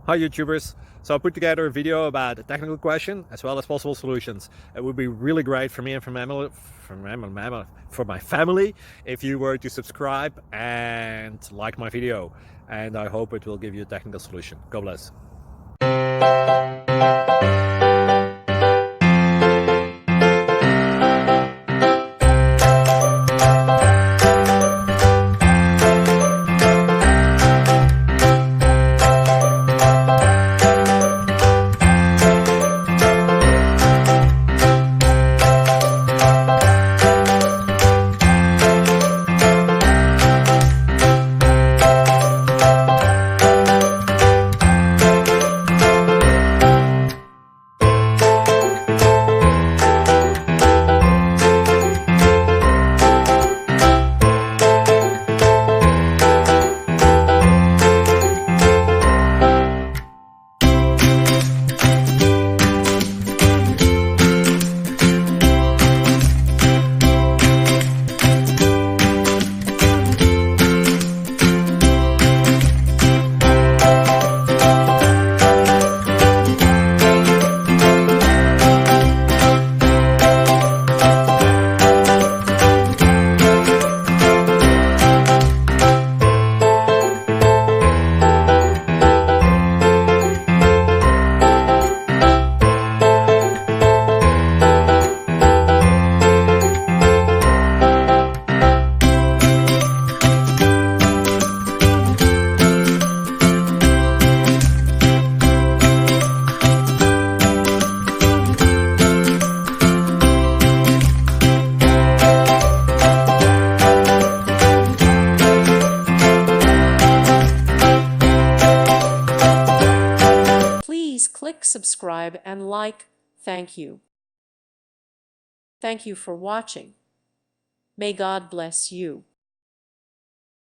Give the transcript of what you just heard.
Hi YouTubers! So I put together a video about a technical question as well as possible solutions. It would be really great for me and for my family if you were to subscribe and like my video, and I hope it will give you a technical solution. God bless. Please click subscribe and like. Thank you. Thank you for watching. May God bless you.